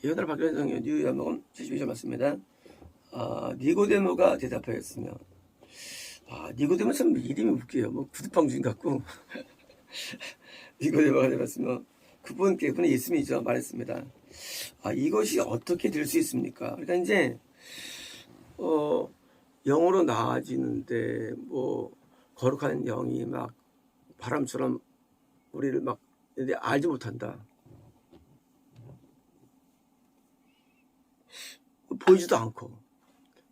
예언을 받기로 성경 뉴야복음 72절 맞습니다. 니고데모가 대답하였으며, 니고데모 참 이름이 웃겨요. 뭐 구두방 주인 같고 니고데모가 대답했으며 그분이 예수님이죠. 말했습니다. 이것이 어떻게 될 수 있습니까? 그러니까 이제 영으로 나아지는데 뭐 거룩한 영이 막 바람처럼 우리를 막 알지 못한다. 보이지도 않고,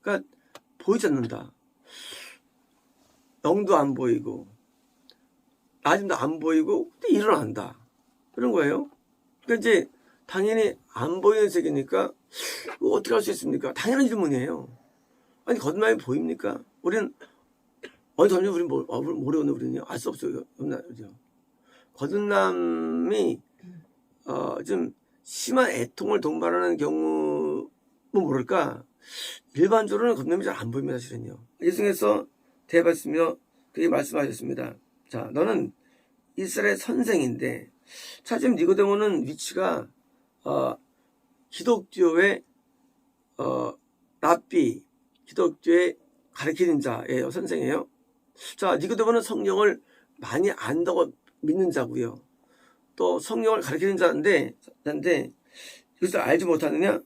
그러니까 보이지 않는다. 영도 안 보이고 나짐도 안 보이고 근데 일어난다. 그런 거예요. 그러니까 이제 당연히 안 보이는 세계니까 어떻게 할 수 있습니까? 당연한 질문이에요. 아니 거듭남이 보입니까? 우리는 점점 우리는 모르겠네. 우리는요 알 수 없어요. 거듭남이 좀 심한 애통을 동반하는 경우는 모를까? 일반적으로는 거듭남이 잘 안 보입니다. 사실은요. 예수님께서 대답하시며 그렇게 말씀하셨습니다. 자, 너는 이스라엘 선생인데, 자, 지금 니고데모는 위치가 기독교의 랍비, 기독교의 가르치는 자예요. 선생이에요. 자, 니고데모는 성령을 많이 안다고 믿는 자고요. 또 성령을 가르치는 자인데 이것을 알지 못하느냐?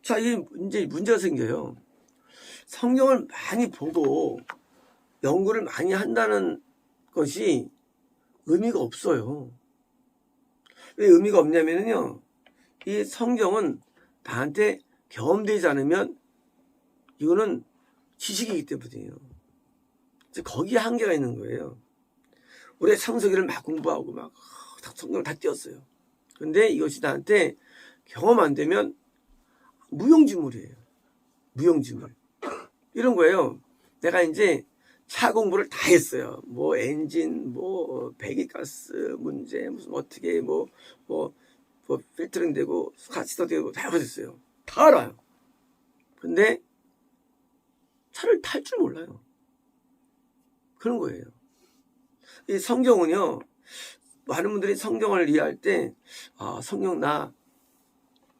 자, 이게 이제 문제가 생겨요. 성경을 많이 보고 연구를 많이 한다는 것이 의미가 없어요. 왜 의미가 없냐면요, 이 성경은 나한테 경험되지 않으면 이거는 지식이기 때문이에요. 거기에 한계가 있는 거예요. 우리가 창세기를 막 공부하고 막 성경을 다 띄웠어요. 근데 이것이 나한테 경험 안 되면 무용지물이에요. 무용지물. 이런 거예요. 내가 이제 차 공부를 다 했어요. 뭐 엔진, 뭐 배기가스 문제, 무슨 어떻게 뭐 필터링 되고 가스도 되고 다 해봤어요. 다 알아요. 근데 차를 탈 줄 몰라요. 그런 거예요. 이 성경은요, 많은 분들이 성경을 이해할 때 성경 나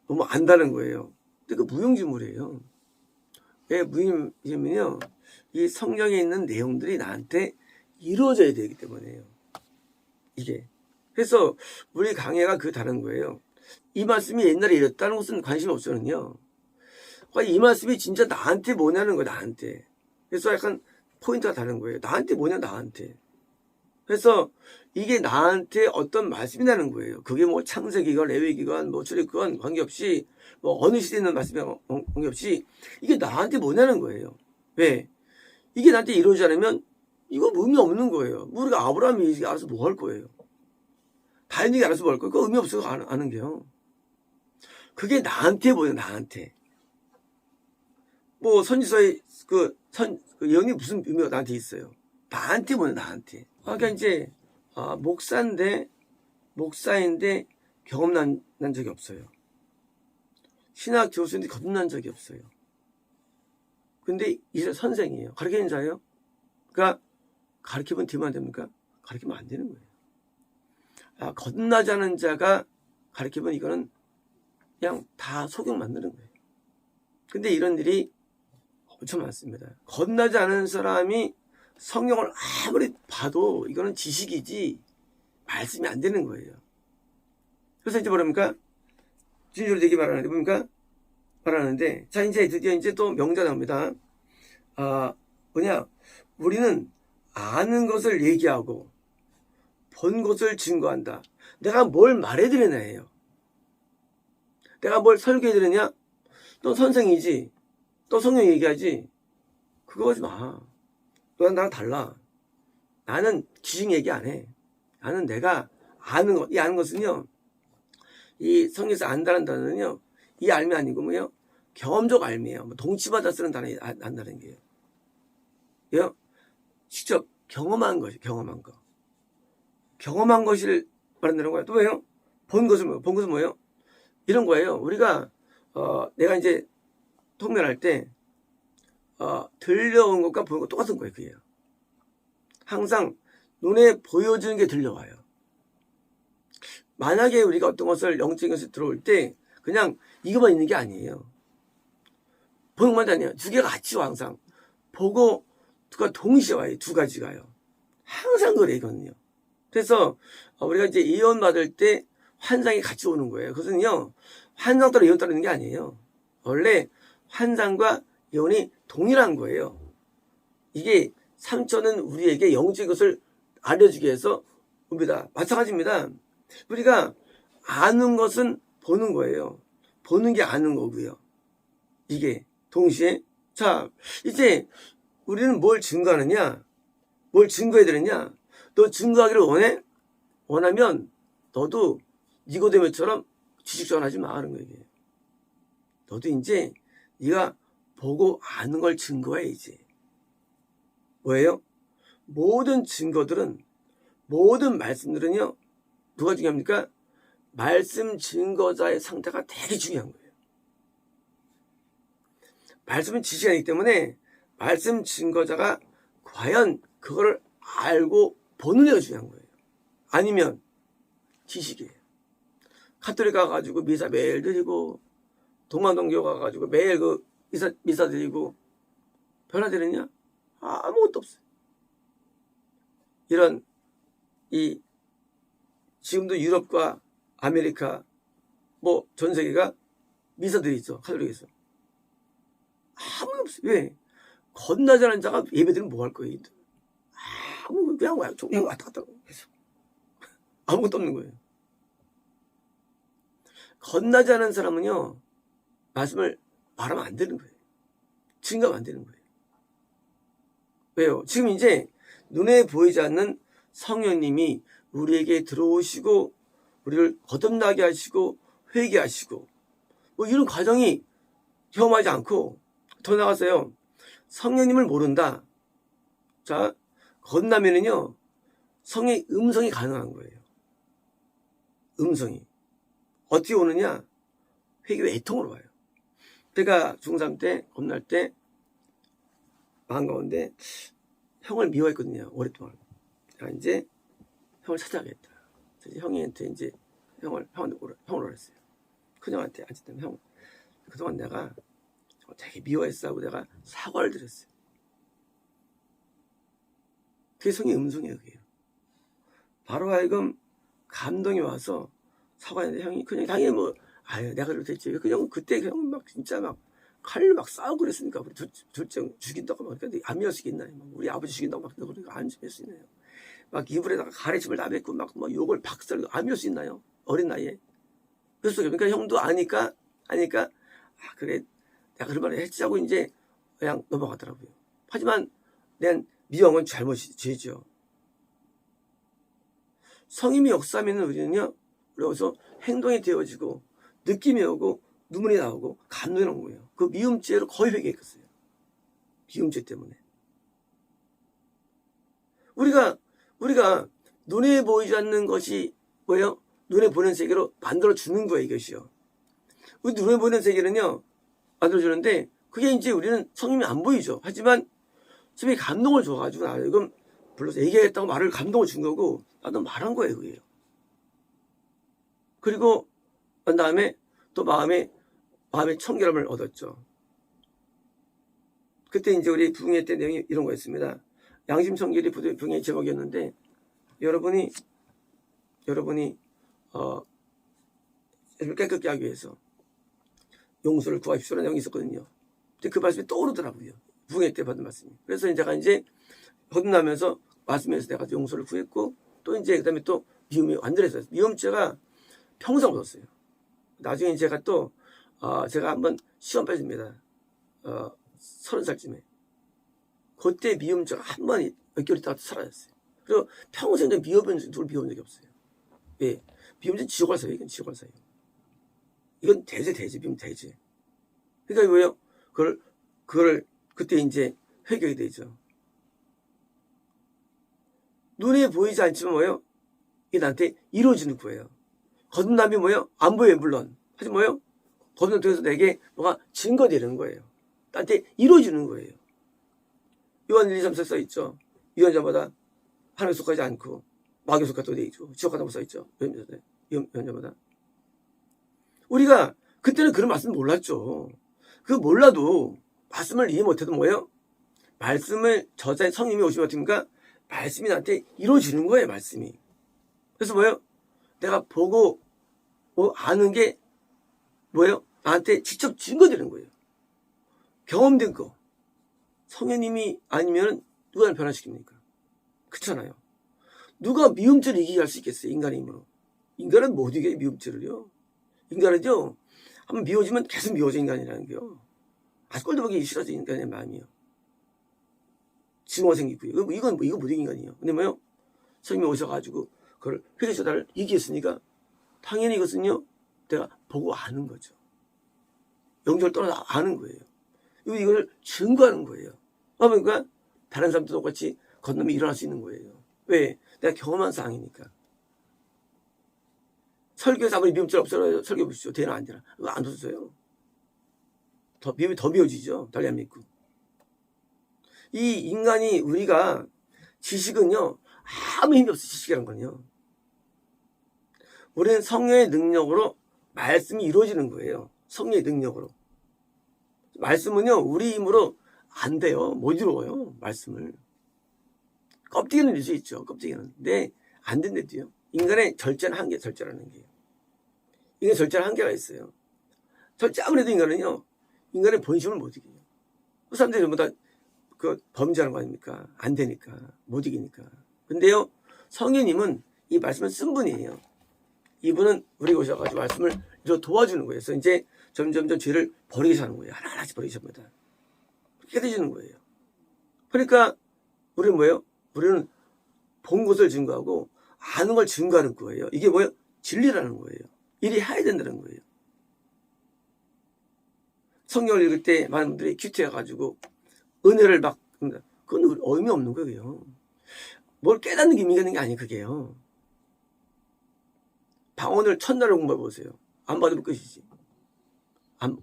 너무 안다는 거예요. 근데 그 무용지물이에요. 왜 무용지물이요? 이 성경에 있는 내용들이 나한테 이루어져야 되기 때문에요. 이게. 그래서 우리 강해가 다른 거예요. 이 말씀이 옛날에 이랬다는 것은 관심이 없었거든요. 이 말씀이 진짜 나한테 뭐냐는 거예요. 나한테. 그래서 약간 포인트가 다른 거예요. 나한테 뭐냐, 나한테. 그래서 이게 나한테 어떤 말씀이라는 거예요. 그게 뭐 창세기건 레위기건 뭐 출애굽건 관계없이 뭐 어느 시대에 있는 말씀이 관계없이 이게 나한테 뭐냐는 거예요. 왜? 이게 나한테 이루어지지 않으면 이거 의미 없는 거예요. 우리가 아브라함이 알아서 뭐 할 거예요. 다인이 알아서 뭐 할 거예요. 그 의미 없어서 아는 게요. 그게 나한테 뭐예요. 나한테. 뭐 선지서의 그 예언이 무슨 의미가 나한테 있어요. 나한테 뭐예요. 나한테. 그러니까 이제 목사인데 경험 난 적이 없어요. 신학 교수인데 거듭난 적이 없어요. 근데 이제 선생이에요. 가르치는 자예요. 그러니까 가르치면 되면 안 됩니까? 가르치면 안 되는 거예요. 거듭나지 않은 자가 가르치면 이거는 그냥 다 속용 만드는 거예요. 근데 이런 일이 엄청 많습니다. 거듭나지 않은 사람이 성경을 아무리 봐도 이거는 지식이지 말씀이 안 되는 거예요. 그래서 이제 뭐랍니까? 진주로 되게 말하는데 뭡니까? 말하는데, 자, 이제 드디어 이제 또 명자 나옵니다. 우리는 아는 것을 얘기하고 본 것을 증거한다. 내가 뭘 말해드리냐예요. 내가 뭘 설교해드리냐? 너 선생이지. 너 성경 얘기하지. 그거 하지 마. 너랑 나랑 달라. 나는 지식 얘기 안 해. 나는 내가 아는 것. 이 아는 것은요, 이 성경에서 안다는 단어는요, 이 알미 아니고 뭐요? 경험적 알미예요. 뭐 동치마다 쓰는 단어 안다는 게요. 예? 직접 경험한 것이 경험한 거. 경험한 것을 말한다는 거예요. 또 왜요? 본 것은 뭐예요? 이런 거예요. 우리가 내가 이제 통면할 때 들려온 것과 보는 것 똑같은 거예요. 그게요. 항상 눈에 보여지는 게 들려와요. 만약에 우리가 어떤 것을 영적인 것을 들어올 때 그냥 이것만 있는 게 아니에요. 보는 것만 아니에요. 두 개가 같이 와 항상. 보고 두가 동시에 와요. 두 가지가요. 항상 그래 이거는요. 그래서 우리가 이제 예언 받을 때 환상이 같이 오는 거예요. 그것은요 환상 따라 예언 따르는 게 아니에요. 원래 환상과 예언이 동일한 거예요. 이게 삼천은 우리에게 영적인 것을 알려주기 위해서 옵니다. 마찬가지입니다. 우리가 아는 것은 보는 거예요. 보는 게 아는 거고요. 이게 동시에 자 이제 우리는 뭘 증거하느냐, 뭘 증거해야 되느냐. 너 증거하기를 원해? 원하면 너도 니고데모처럼 지식전하지 마 하는 거예요. 너도 이제 네가 보고 아는 걸 증거해야지. 뭐예요? 모든 증거들은, 모든 말씀들은요 누가 중요합니까? 말씀 증거자의 상태가 되게 중요한 거예요. 말씀은 지식이 아니기 때문에 말씀 증거자가 과연 그거를 알고 보는 애가 중요한 거예요. 아니면 지식이에요. 카톨릭 가가지고 미사 매일 드리고 동만동교 가가지고 매일 그 미사 드리고 변화되느냐? 아무것도 없어요. 이런 지금도 유럽과 아메리카 뭐 전 세계가 미사들이 있어. 카톨릭에서 아무도 없어요. 왜? 건나지 않은 자가 예배드리면 뭐 할 거예요? 그냥 왔다 갔다 해서 아무것도 없는 거예요. 건나지 않은 사람은요 말씀을 말하면 안 되는 거예요. 증거하면 안 되는 거예요. 왜요? 지금 이제 눈에 보이지 않는 성령님이 우리에게 들어오시고 우리를 거듭나게 하시고 회개하시고 뭐 이런 과정이 경험하지 않고 더 나가서요 성령님을 모른다. 자 건너면은요 성의 음성이 가능한 거예요. 음성이 어떻게 오느냐? 회개 외통으로 와요. 제가 중3 때 겁날 때 마음 가운데 형을 미워했거든요. 오랫동안. 제가 이제 형을 찾아가겠다. 그래서 형한테 이제 형을 오라 했어요. 큰형한테 어쨌든 형 그동안 내가 되게 미워했어 하고 내가 사과를 드렸어요. 그게 성의 음성이에요. 그게요. 바로 하여금 감동이 와서 사과했는데 형이 그냥 당연히 뭐 내가 그래도 됐지. 그냥 그때 형 막 진짜 막 칼로 막 싸우고 그랬으니까 우리 둘째 죽인다고 막 근데 안 믿을 수 있나요? 우리 아버지 죽인다고 막 그러니까 안 믿을 수 있나요? 막 이불에다가 가래침을 나뱉고 막 욕을 박살 안 믿을 수 있나요? 어린 나이에. 그래서 그러니까 형도 아니까 그래 내가 그런 말을 했지 하고 이제 그냥 넘어가더라고요. 하지만 내 미움은 잘못이죠. 성임이 역사하면 우리는요 그래서 행동이 되어지고 느낌이 오고 눈물이 나오고 감동이 나온 거예요. 그 미움죄로 거의 회개했어요. 미움죄 때문에. 우리가 눈에 보이지 않는 것이 뭐예요? 눈에 보이는 세계로 만들어주는 거예요. 이것이요. 우리 눈에 보이는 세계는요. 만들어주는데 그게 이제 우리는 성님이 안 보이죠. 하지만 성님이 감동을 줘가지고 나를 불러서 얘기하겠다고 말을 감동을 준 거고 나도 말한 거예요. 그게요. 그리고 난 다음에 또 마음의 청결함을 얻었죠. 그때 이제 우리 부흥회 때 내용이 이런 거였습니다. 양심 청결이 부흥회 제목이었는데 여러분이 깨끗게 하기 위해서 용서를 구하십시오라는 내용이 있었거든요. 근데 그 말씀이 떠오르더라고요. 부흥회 때 받은 말씀이. 그래서 제가 이제 거듭나면서 말씀에서 내가 용서를 구했고 또 이제 그다음에 또 미움이 완전했어요. 미움죄가 평생 없었어요. 나중에 제가 또 제가 한번 시험 빠집니다. 30살쯤에. 그때 미움죄가 한 번 몇 개월 있다가 사라졌어요. 그리고 평생 누굴 미워본 적이 없어요. 예. 미움죄는 지옥 갈 사예요. 이건 지옥 갈 사예요. 이건 대제 미움 대제. 그러니까 왜요? 그걸 그때 이제 회개하게 되죠. 눈에 보이지 않지만 뭐예요? 이게 나한테 이루어지는 거예요. 거듭남이 뭐예요? 안 보여요, 물론. 하지만 뭐예요? 거듭남 통해서 내게 뭐가 증거되는 거예요. 나한테 이루어지는 거예요. 요한 1, 2, 3, 4 써있죠. 유언자마다 하나님에 속하지 않고 마귀에 속하다고 되어 있죠. 지옥 가다고 써있죠. 유언자마다. 우리가 그때는 그런 말씀 몰랐죠. 그 몰라도 말씀을 이해 못해도 뭐예요? 말씀을 저자의 성령님이 오시면 어떻습니까? 말씀이 나한테 이루어지는 거예요, 말씀이. 그래서 뭐예요? 내가 보고 아는 게 뭐예요? 나한테 직접 증거되는 거예요. 경험된 거. 성령님이 아니면 누가 날 변화시킵니까? 그렇잖아요. 누가 미움죄를 이기게 할 수 있겠어요? 인간의 힘으로. 인간은 못 이겨요, 미움죄를요. 인간은요, 한번 미워지면 계속 미워져, 인간이라는 게요. 아주 꼴도 보기 싫어져, 인간의 마음이요. 증오가 생기고요. 이거 못 이긴 인간이에요. 근데 뭐요? 성령이 오셔가지고, 그걸 회개조다를 이기했으니까, 당연히 이것은요, 내가 보고 아는 거죠. 영적을 떠나서 아는 거예요. 이걸 증거하는 거예요. 그러니까, 다른 사람도 똑같이 건너면 일어날 수 있는 거예요. 왜? 내가 경험한 상황이니까. 설교에서 아무리 미움죄 없어요. 설교 보시죠. 되나 안 되나. 그거 안 없어요. 미움이 더 미워지죠. 달리 안 믿고. 이 인간이 우리가 지식은요. 아무 힘이 없어. 지식이란 건요. 우리는 성령의 능력으로 말씀이 이루어지는 거예요. 성령의 능력으로. 말씀은요. 우리 힘으로 안 돼요. 못 이루어요. 말씀을. 껍데기는 낼 수 있죠. 껍데기는. 근데 안 된대도요. 인간의 절제는 한계, 절제라는 게. 인간의 절제는 한계가 있어요. 절제 아무래도 인간은요. 인간의 본심을 못 이겨요. 그 사람들이 전부 다 범죄하는 거 아닙니까? 안 되니까. 못 이기니까. 근데요. 성령님은 이 말씀을 쓴 분이에요. 이분은 우리가 오셔가지고 말씀을 도와주는 거예요. 그래서 이제 점점점 죄를 버리게 사는 거예요. 하나하나씩 버리게 삽니다. 깨끗해지는 거예요. 그러니까 우리는 뭐예요? 우리는 본 것을 증거하고 아는 걸 증거하는 거예요. 이게 뭐예요? 진리라는 거예요. 일이 해야 된다는 거예요. 성경을 읽을 때 많은 분들이 큐티해가지고 은혜를 막 그건 의미 없는 거예요. 뭘 깨닫는 게 의미 있는 게 아니에요. 그게요. 방언을 첫날을 공부해 보세요. 안 받으면 끝이지.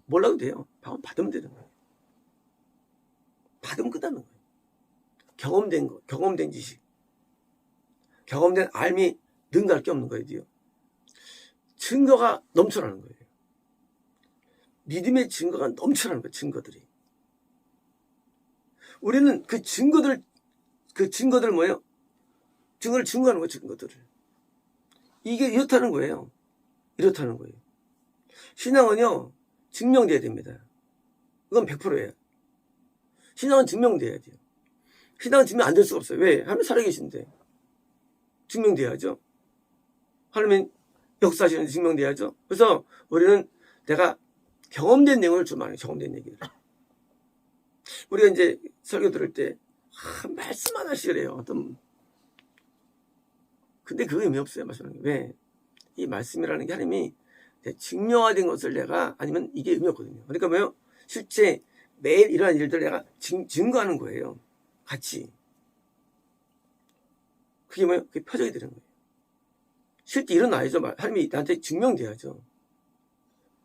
몰라도 돼요. 방언 받으면 되는 거예요. 받으면 끝나는 거예요. 경험된 거, 경험된 지식, 경험된 알미 능가할 게 없는 거예요. 증거가 넘쳐나는 거예요. 믿음의 증거가 넘쳐나는 거예요. 증거들이. 우리는 그 증거들을 뭐예요? 증거를 증거하는 거예요. 증거들을. 이게 이렇다는 거예요. 이렇다는 거예요. 신앙은요. 증명돼야 됩니다. 그건 100%예요. 신앙은 증명돼야 돼요. 신앙은 증명 안 될 수가 없어요. 왜? 하나님 살아계신데. 증명돼야죠. 하나님 역사하시는 증명돼야죠. 그래서 우리는 내가 경험된 내용을 좀 많이 경험된 얘기를. 우리가 이제 설교 들을 때 말씀 하나씩이래요. 근데 그거 의미 없어요. 말씀하는 게. 왜? 이 말씀이라는 게 하나님이 증명화된 것을 내가 아니면 이게 의미 없거든요. 그러니까 뭐예요? 실제 매일 일어나는 일들 내가 증거하는 거예요. 같이. 그게 뭐예요? 그게 표적이 되는 거예요. 실제 일어나야죠. 하나님이 나한테 증명돼야죠.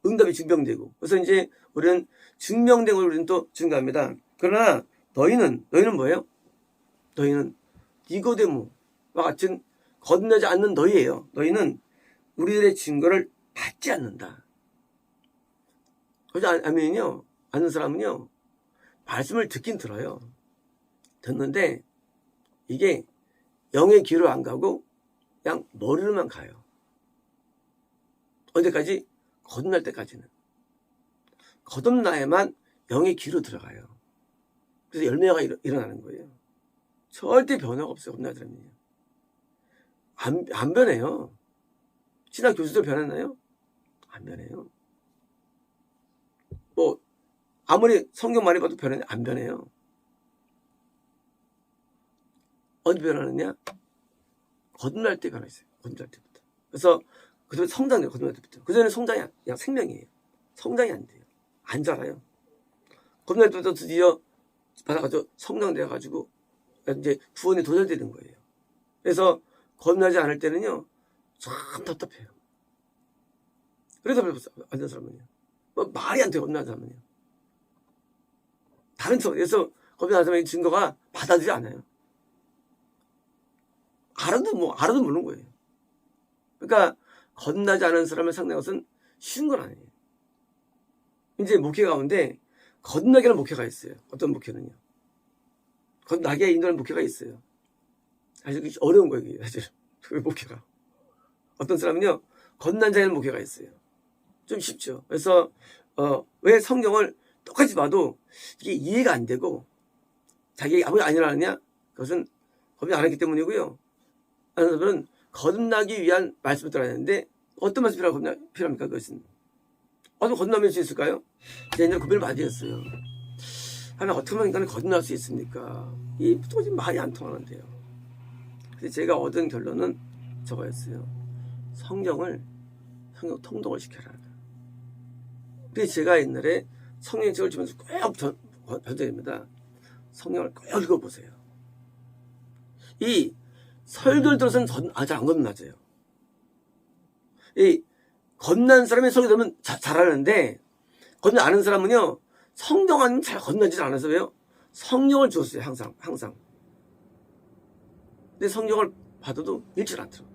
응답이 증명되고. 그래서 이제 우리는 증명된 걸 우리는 또 증거합니다. 그러나 너희는 뭐예요? 너희는 니고데모와 같은 거듭나지 않는 너희예요. 너희는 우리들의 증거를 받지 않는다. 그래서 아멘은요. 아는 사람은요. 말씀을 듣긴 들어요. 듣는데 이게 영의 귀로 안 가고 그냥 머리로만 가요. 언제까지? 거듭날 때까지는. 거듭나야만 영의 귀로 들어가요. 그래서 열매가 일어나는 거예요. 절대 변화가 없어요. 거듭나더라면요. 안 변해요. 신학 교수들 변했나요? 안 변해요. 아무리 성경 많이 봐도 안 변해요. 언제 변하느냐? 거듭날 때 변화있어요. 거듭날 때부터. 그래서 그전에 성장돼요. 거듭날 때부터. 그전에 성장이 그냥 생명이에요. 성장이 안 돼요. 안 자라요. 거듭날 때부터 드디어 받아가지고 성장돼가지고 이제 구원이 도달되는 거예요. 그래서 거듭나지 않을 때는요. 참 답답해요. 그래서 안 되는 사람은요. 말이 안 돼요. 거듭나는 사람은요. 다른 그래서 거듭나는 사람의 증거가 받아들이지 않아요. 알아도 모르는 거예요. 그러니까 거듭나지 않은 사람을 상대한 것은 쉬운 건 아니에요. 이제 목회 가운데 거듭나게는 목회가 있어요. 어떤 목회는요? 거듭나게 인도하는 목회가 있어요. 사실 어려운 거예요, 이게 사실. 그 목회가. 어떤 사람은요, 거듭난 자에는 목회가 있어요. 좀 쉽죠. 그래서 왜 성경을 똑같이 봐도 이게 이해가 안 되고 자기가 아무리 안 일어나느냐? 그것은 거듭 안 했기 때문이고요. 하는 사람은 거듭나기 위한 말씀을 들어야 하는데 어떤 말씀이 필요합니까? 그것은 어떻게 거듭나면 수 있을까요? 제가 옛날에 고민을 많이 했어요. 하면 어떻게 하면 인간이 거듭날 수 있습니까? 이 도저히 말이 안 통하는데요. 그래서 제가 얻은 결론은 저거였어요. 성경 통독을 시켜라. 그래서 제가 옛날에 성경책을 주면서 꼭 변조입니다. 성경을 꼭 읽어보세요. 이 설교를 들어서는 잘 안 거듭나져요. 이 거듭난 사람이 설교 들으면 잘하는데 거듭나지 않은 사람은요, 성경 아니면 잘 거듭나지 않아서 왜요? 성경을 주었어요. 항상. 근데 성경을 봐도 읽질 않더라고요.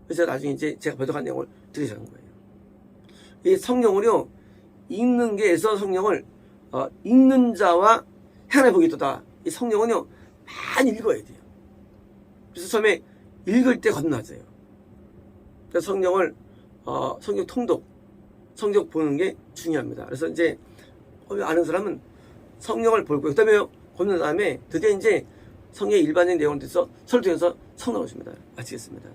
그래서 나중에 이제 제가 배독한 내용을 드리자는 거예요. 이 성경을요, 읽는 게에서 성경을 읽는 자와 행하여 보기도다. 이 성경은요, 많이 읽어야 돼요. 그래서 처음에 읽을 때 거듭나져요. 그래서 성경을 성경 통독, 성경 보는 게 중요합니다. 그래서 이제 아는 사람은 성경을 볼 거예요. 그다음에 보는 다음에 드디어 이제 성경의 일반적인 내용을 통해서 설교해서 성령을 줍니다. 마치겠습니다.